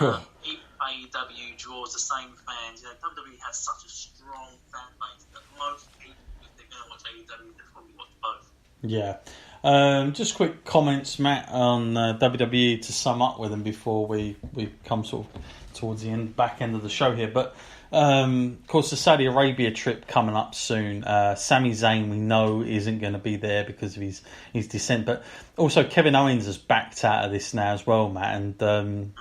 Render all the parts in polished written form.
If AEW draws the same fans, WWE has such a strong fan base that most people, if they're going to watch AEW, they'll probably watch both. Yeah. Just quick comments, Matt, on WWE to sum up with them before we come sort of towards the back end of the show here. But, of course, the Saudi Arabia trip coming up soon. Sami Zayn, we know, isn't going to be there because of his descent. But also Kevin Owens has backed out of this now as well, Matt. And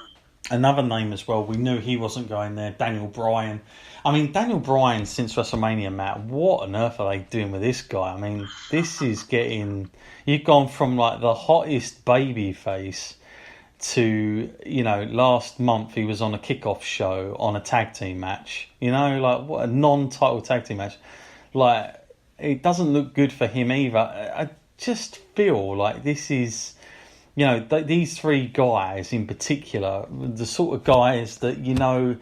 another name as well, we knew he wasn't going there, Daniel Bryan. I mean, Daniel Bryan, since WrestleMania, Matt, what on earth are they doing with this guy? I mean, this is getting... You've gone from, like, the hottest baby face to, last month he was on a kickoff show on a tag team match. Like, what a non-title tag team match. Like, it doesn't look good for him either. I just feel like this is... these three guys in particular, the sort of guys that,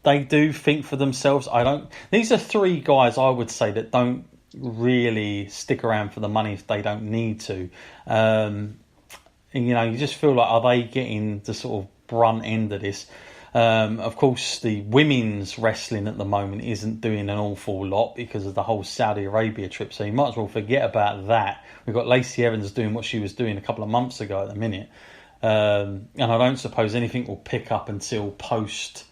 they do think for themselves. These are three guys, I would say, that don't really stick around for the money if they don't need to. And, you just feel like, are they getting the sort of brunt end of this? Of course, the women's wrestling at the moment isn't doing an awful lot because of the whole Saudi Arabia trip, so you might as well forget about that. We've got Lacey Evans doing what she was doing a couple of months ago at the minute. And I don't suppose anything will pick up until post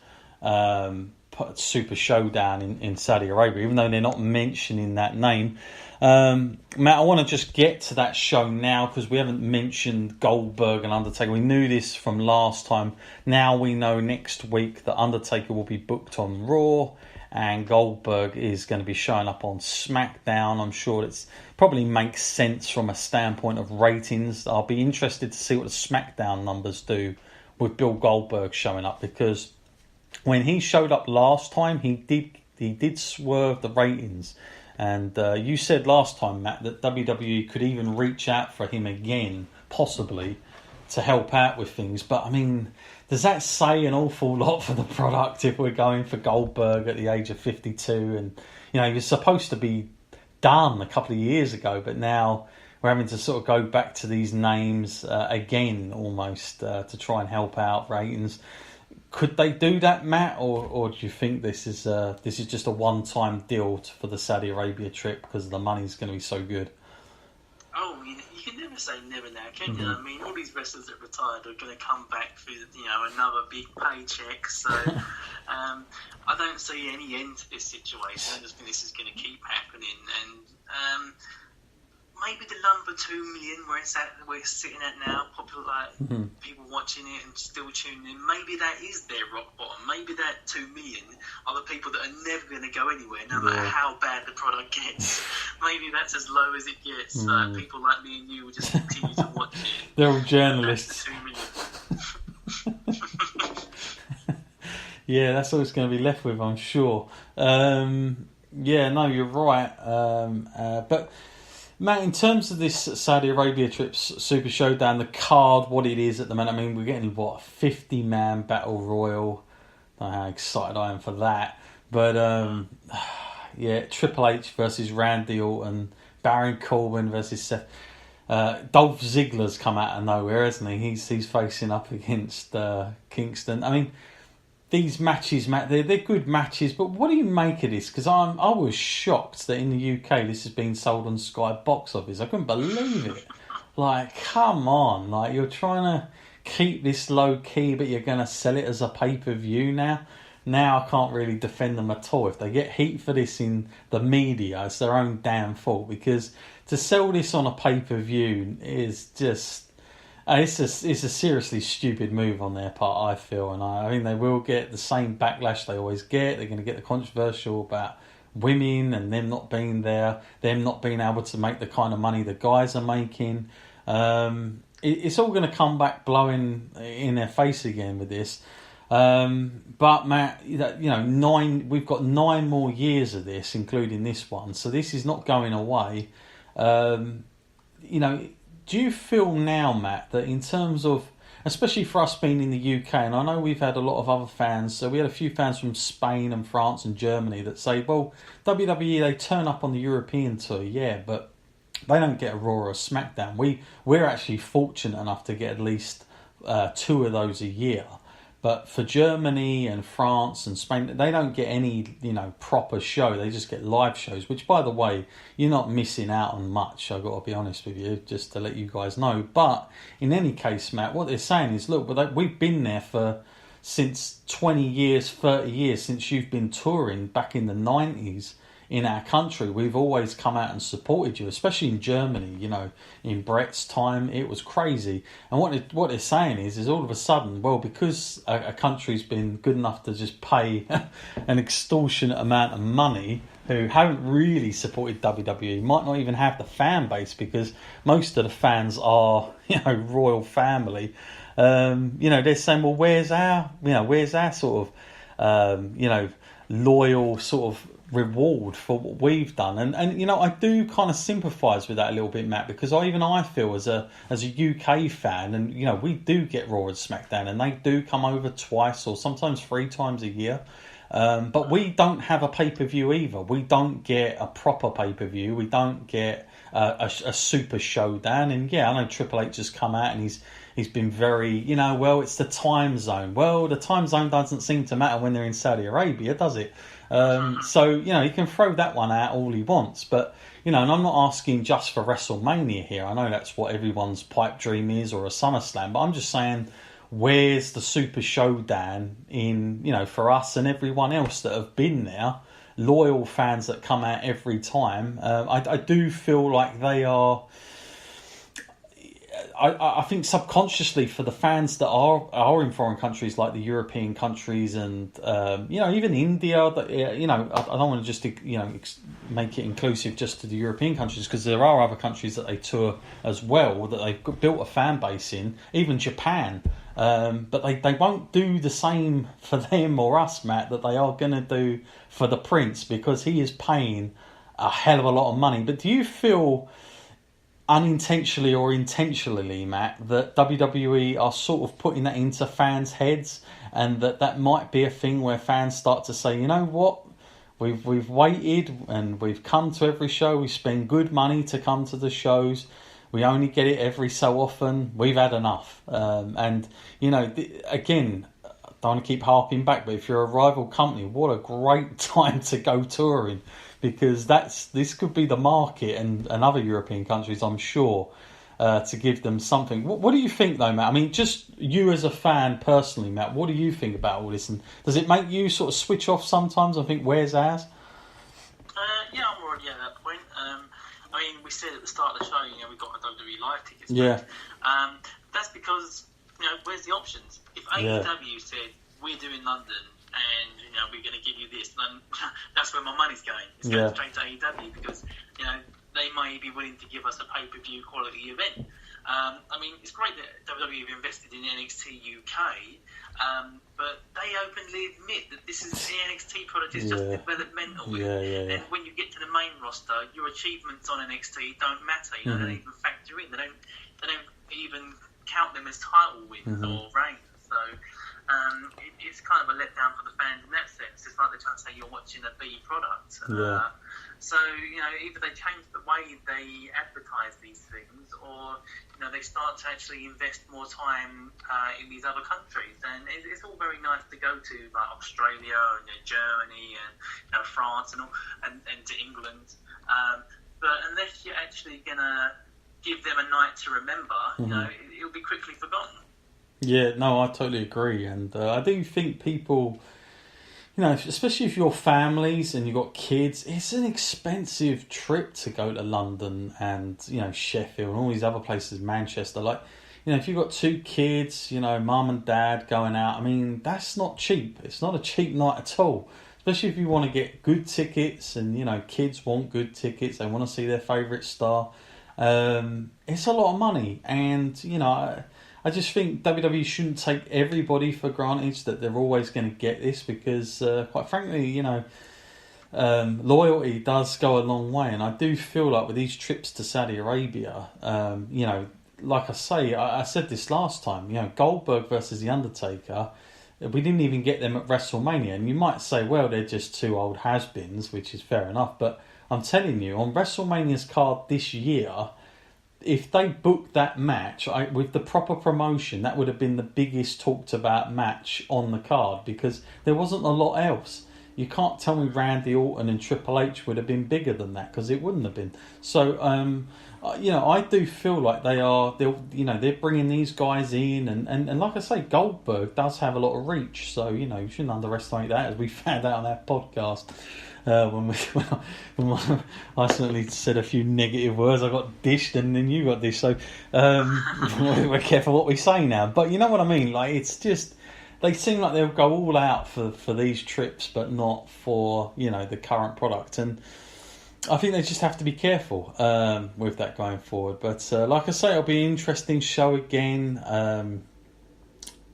Super Showdown in Saudi Arabia, even though they're not mentioning that name. Matt, I want to just get to that show now because we haven't mentioned Goldberg and Undertaker. We knew this from last time. Now we know next week that Undertaker will be booked on Raw and Goldberg is going to be showing up on SmackDown. I'm sure it's probably makes sense from a standpoint of ratings. I'll be interested to see what the SmackDown numbers do with Bill Goldberg showing up, because when he showed up last time, he did swerve the ratings. And you said last time, Matt, that WWE could even reach out for him again, possibly, to help out with things. But, I mean, does that say an awful lot for the product if we're going for Goldberg at the age of 52? And, he was supposed to be done a couple of years ago, but now we're having to sort of go back to these names again, almost, to try and help out ratings. Could they do that, Matt, or do you think this is just a one-time deal for the Saudi Arabia trip because the money's going to be so good? Oh, you can never say never now, can you? I mean, all these wrestlers that retired are going to come back for another big paycheck. So I don't see any end to this situation. I just think this is going to keep happening, and maybe the number 2 million where we're sitting at now, popular, people watching it and still tuning in, maybe that is their rock bottom. Maybe that 2 million are the people that are never going to go anywhere, no matter how bad the product gets. Maybe that's as low as it gets. People like me and you will just continue to watch it. They're all journalists. That's the 2 million. Yeah, that's all it's going to be left with, I'm sure. Yeah, no, you're right. But Matt, in terms of this Saudi Arabia trip's Super Showdown, the card, what it is at the moment, I mean, we're getting, a 50-man battle royal. I don't know how excited I am for that. But, yeah, Triple H versus Randy Orton, Baron Corbin versus Seth. Dolph Ziggler's come out of nowhere, hasn't he? He's facing up against Kingston. I mean, these matches, Matt, they're good matches, but what do you make of this? Because I was shocked that in the UK this has been sold on Sky Box Office. I couldn't believe it. Like, come on. Like, you're trying to keep this low key, but you're going to sell it as a pay-per-view now. Now I can't really defend them at all. If they get heat for this in the media, it's their own damn fault, because to sell this on a pay-per-view is just... It's a seriously stupid move on their part, I feel, and I think they will get the same backlash they always get. They're going to get the controversial about women and them not being there, them not being able to make the kind of money the guys are making. It's all going to come back blowing in their face again with this. But Matt, we've got 9 more years of this, including this one, so this is not going away. Do you feel now, Matt, that in terms of, especially for us being in the UK, and I know we've had a lot of other fans, so we had a few fans from Spain and France and Germany that say, well, WWE, they turn up on the European tour, yeah, but they don't get a Raw or a SmackDown. We're actually fortunate enough to get at least 2 of those a year. But for Germany and France and Spain, they don't get any, proper show. They just get live shows, which, by the way, you're not missing out on much, I've got to be honest with you, just to let you guys know. But in any case, Matt, what they're saying is, look, we've been there since 20 years, 30 years, since you've been touring back in the 90s. In our country, we've always come out and supported you, especially in Germany. In Brett's time, it was crazy. And what they're saying is all of a sudden, well, because a country's been good enough to just pay an extortionate amount of money, who haven't really supported WWE, might not even have the fan base, because most of the fans are, royal family. They're saying, well, where's our sort of, loyal sort of reward for what we've done? And I do kind of sympathise with that a little bit, Matt, because I feel as a UK fan, and we do get Raw and SmackDown, and they do come over twice or sometimes 3 times a year, but we don't have a pay-per-view either. We don't get a proper pay-per-view. We don't get a super showdown. And I know Triple H has come out and he's been very, well, it's the time zone. Well, the time zone doesn't seem to matter when they're in Saudi Arabia, does it? So, he can throw that one out all he wants. But, and I'm not asking just for WrestleMania here. I know that's what everyone's pipe dream is, or a SummerSlam. But I'm just saying, where's the Super Showdown in, for us and everyone else that have been there, loyal fans that come out every time? I do feel like they are... I think subconsciously, for the fans that are in foreign countries like the European countries and even India, that I don't want to just make it inclusive just to the European countries, because there are other countries that they tour as well that they've built a fan base in, even Japan, but they won't do the same for them or us, Matt, that they are going to do for the Prince, because he is paying a hell of a lot of money. But do you feel, unintentionally or intentionally, Matt, that WWE are sort of putting that into fans' heads, and that might be a thing where fans start to say, you know what, we've waited and we've come to every show, we spend good money to come to the shows, we only get it every so often, we've had enough. Again, I don't want to keep harping back, but if you're a rival company, what a great time to go touring, because this could be the market, and other European countries, I'm sure, to give them something. What do you think, though, Matt? I mean, just you as a fan personally, Matt, what do you think about all this? And does it make you sort of switch off sometimes and think, where's ours? Yeah, I'm already at that point. We said at the start of the show, we got a WWE live tickets. Yeah. That's because, where's the options? If AEW said, we're doing London, and we're going to give you this, then that's where my money's going. It's going straight to AEW, because they may be willing to give us a pay-per-view quality event. It's great that WWE have invested in NXT UK, but they openly admit that this is the NXT product is just developmental. And when you get to the main roster, your achievements on NXT don't matter. They don't even factor in. They don't even count them as title wins or reigns. So it's kind of a letdown for the fans in that sense. It's like they're trying to say you're watching a B product. So either they change the way they advertise these things, or they start to actually invest more time in these other countries. And it's all very nice to go to like Australia and Germany and France and to England, but unless you're actually gonna give them a night to remember, it'll be quickly forgotten. Yeah, no, I totally agree. And I do think people, especially if you're families and you've got kids, it's an expensive trip to go to London and, Sheffield and all these other places, Manchester. Like, if you've got 2 kids, mum and dad going out, that's not cheap. It's not a cheap night at all. Especially if you want to get good tickets and, kids want good tickets. They want to see their favourite star. It's a lot of money. And, I just think WWE shouldn't take everybody for granted that they're always going to get this, because, quite frankly, loyalty does go a long way. And I do feel like with these trips to Saudi Arabia, like I say, I said this last time, Goldberg versus The Undertaker, we didn't even get them at WrestleMania. And you might say, well, they're just 2 old has-beens, which is fair enough. But I'm telling you, on WrestleMania's card this year, if they booked that match with the proper promotion, that would have been the biggest talked about match on the card, because there wasn't a lot else. You can't tell me Randy Orton and Triple H would have been bigger than that, because it wouldn't have been. So, I do feel like they're bringing these guys in, and like I say, Goldberg does have a lot of reach. So, you shouldn't underestimate that, as we found out on our podcast. When I certainly said a few negative words, I got dished and then you got dished. So we're careful what we say now. But you know what I mean? Like, it's just, they seem like they'll go all out for these trips, but not for, the current product. And I think they just have to be careful with that going forward. But like I say, it'll be an interesting show again.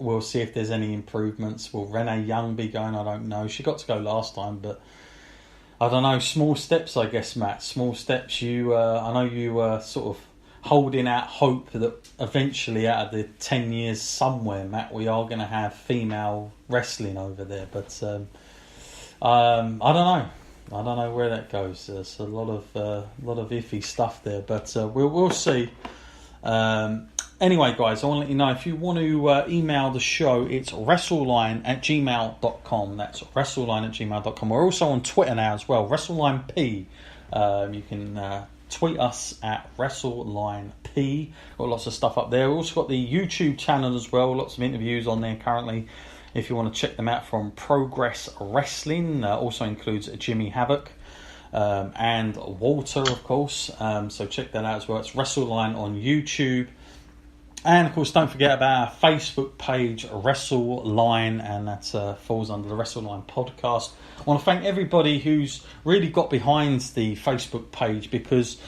We'll see if there's any improvements. Will Renee Young be going? I don't know. She got to go last time, but I don't know. Small steps, I guess, Matt. Small steps. I know you were sort of holding out hope that eventually, out of the 10 years somewhere, Matt, we are going to have female wrestling over there. But I don't know. I don't know where that goes. There's a lot of iffy stuff there, but we'll see. Anyway, guys, I want to let you know, if you want to email the show, it's wrestleline@gmail.com. That's wrestleline@gmail.com. We're also on Twitter now as well, WrestleLineP. You can tweet us at WrestleLineP. Got lots of stuff up there. We've also got the YouTube channel as well. Lots of interviews on there currently, if you want to check them out, from Progress Wrestling. Also includes Jimmy Havoc and Walter, of course. So check that out as well. It's WrestleLine on YouTube. And, of course, don't forget about our Facebook page, Wrestleline, and that falls under the Wrestleline podcast. I want to thank everybody who's really got behind the Facebook page, because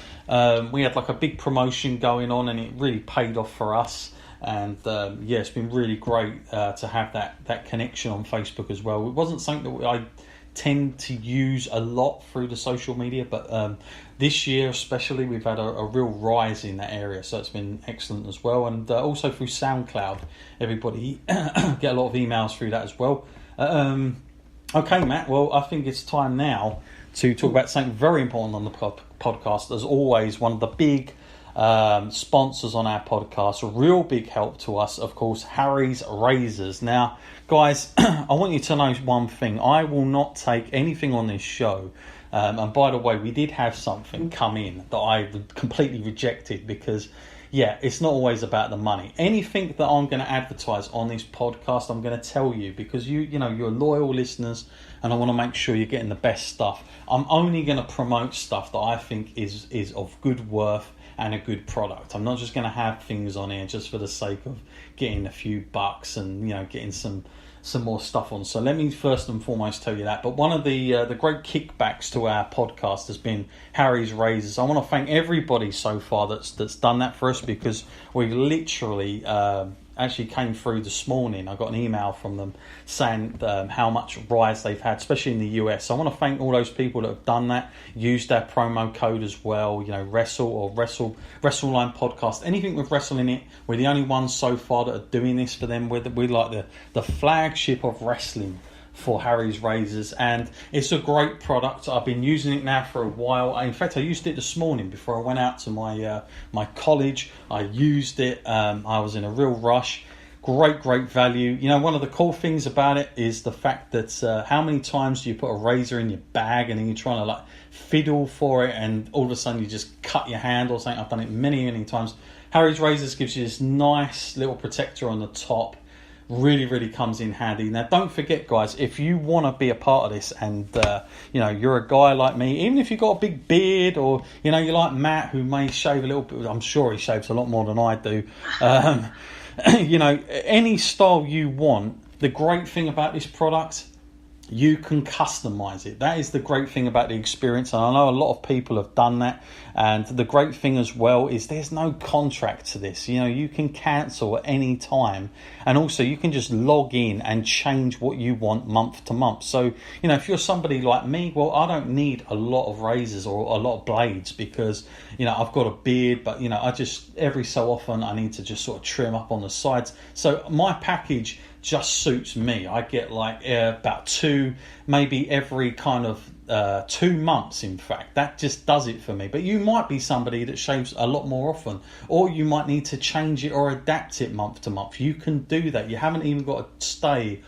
we had like a big promotion going on, and it really paid off for us. And, it's been really great to have that connection on Facebook as well. It wasn't something that I tend to use a lot through the social media, but this year especially, we've had a real rise in that area, so it's been excellent as well. And also through SoundCloud, everybody get a lot of emails through that as well. Okay, Matt, well, I think it's time now to talk about something very important on the podcast. As always, one of the big sponsors on our podcast, a real big help to us, of course, Harry's Razors. Now, guys, I want you to know one thing. I will not take anything on this show. And by the way, we did have something come in that I completely rejected, because, it's not always about the money. Anything that I'm going to advertise on this podcast, I'm going to tell you, because you're loyal listeners, and I want to make sure you're getting the best stuff. I'm only going to promote stuff that I think is of good worth and a good product. I'm not just going to have things on here just for the sake of getting a few bucks and getting some more stuff on. So let me first and foremost tell you that. But one of the great kickbacks to our podcast has been Harry's Razors. I want to thank everybody so far that's done that for us, because we've literally actually came through this morning. I got an email from them saying how much rise they've had, especially in the US. So I want to thank all those people that have done that, used our promo code as well, WrestleLine podcast, anything with wrestling in it. We're the only ones so far that are doing this for them. We're like the flagship of wrestling for Harry's Razors, and it's a great product. I've been using it now for a while. In fact, I used it this morning before I went out to my college. I used it. I was in a real rush. Great value. One of the cool things about it is the fact that how many times do you put a razor in your bag and then you're trying to fiddle for it, and all of a sudden you just cut your hand or something. I've done it many times. Harry's Razors gives you this nice little protector on the top. Really comes in handy. Now, don't forget, guys, if you want to be a part of this, and you're a guy like me, even if you've got a big beard, or you're like Matt, who may shave a little bit, I'm sure he shaves a lot more than I do. Any style you want. The great thing about this product, you can customize it. That is the great thing about the experience, and I know a lot of people have done that. And the great thing as well is there's no contract to this. You can cancel at any time, and also you can just log in and change what you want month to month. So if you're somebody like me, well, I don't need a lot of razors or a lot of blades, because I've got a beard, but I just every so often I need to just sort of trim up on the sides. So my package just suits me. I get like about 2, maybe every kind of 2 months, in fact. That just does it for me. But you might be somebody that shaves a lot more often, or you might need to change it or adapt it month to month. You can do that. You haven't even got to stay